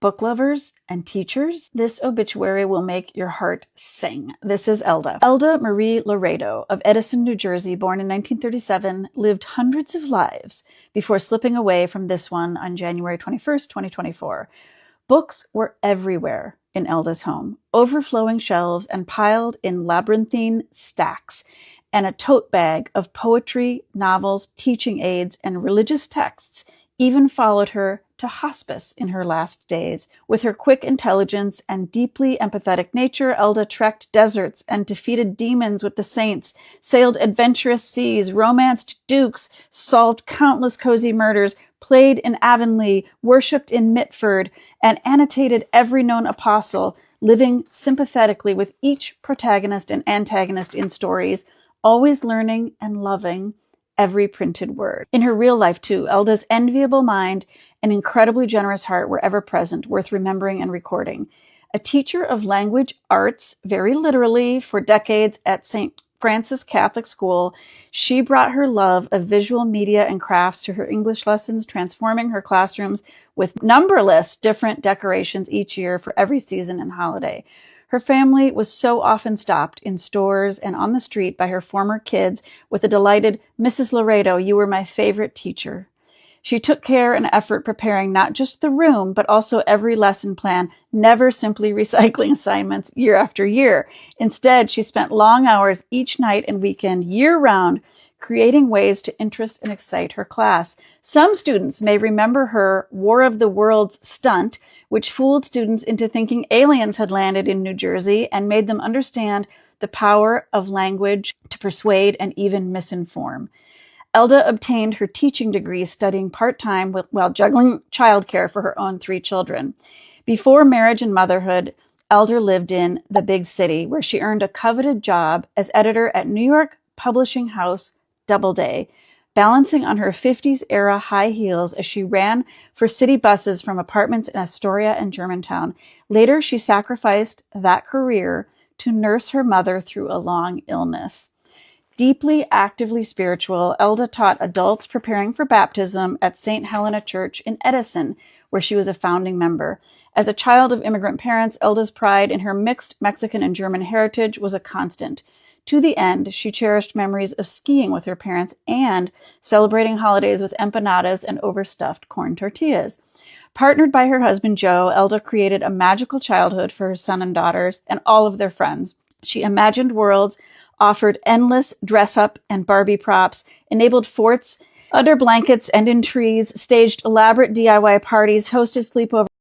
Book lovers and teachers, this obituary will make your heart sing. This is Elda. Elda Marie Laredo of Edison, New Jersey, born in 1937, lived hundreds of lives before slipping away from this one on January 21st, 2024. Books were everywhere in Elda's home, overflowing shelves and piled in labyrinthine stacks, and a tote bag of poetry, novels, teaching aids, and religious texts even followed her to hospice in her last days. With her quick intelligence and deeply empathetic nature, Elda trekked deserts and defeated demons with the saints, sailed adventurous seas, romanced dukes, solved countless cozy murders, played in Avonlea, worshipped in Mitford, and annotated every known apostle, living sympathetically with each protagonist and antagonist in stories, always learning and loving every printed word. In her real life, too, Elda's enviable mind and incredibly generous heart were ever present, worth remembering and recording. A teacher of language arts, very literally, for decades at St. Francis Catholic School, she brought her love of visual media and crafts to her English lessons, transforming her classrooms with numberless different decorations each year for every season and holiday. Her family was so often stopped in stores and on the street by her former kids with the delighted, "Mrs. Laredo, you were my favorite teacher." She took care and effort preparing not just the room, but also every lesson plan, never simply recycling assignments year after year. Instead, she spent long hours each night and weekend, year-round, creating ways to interest and excite her class. Some students may remember her War of the Worlds stunt, which fooled students into thinking aliens had landed in New Jersey and made them understand the power of language to persuade and even misinform. Elda obtained her teaching degree studying part-time while juggling childcare for her own 3 children. Before marriage and motherhood, Elda lived in the big city, where she earned a coveted job as editor at New York publishing house Doubleday, balancing on her 50s-era high heels as she ran for city buses from apartments in Astoria and Germantown. Later, she sacrificed that career to nurse her mother through a long illness. Deeply, actively spiritual, Elda taught adults preparing for baptism at St. Helena Church in Edison, where she was a founding member. As a child of immigrant parents, Elda's pride in her mixed Mexican and German heritage was a constant. To the end, she cherished memories of skiing with her parents and celebrating holidays with empanadas and overstuffed corn tortillas. Partnered by her husband, Joe, Elda created a magical childhood for her son and daughters and all of their friends. She imagined worlds, offered endless dress-up and Barbie props, enabled forts under blankets and in trees, staged elaborate DIY parties, hosted sleepovers,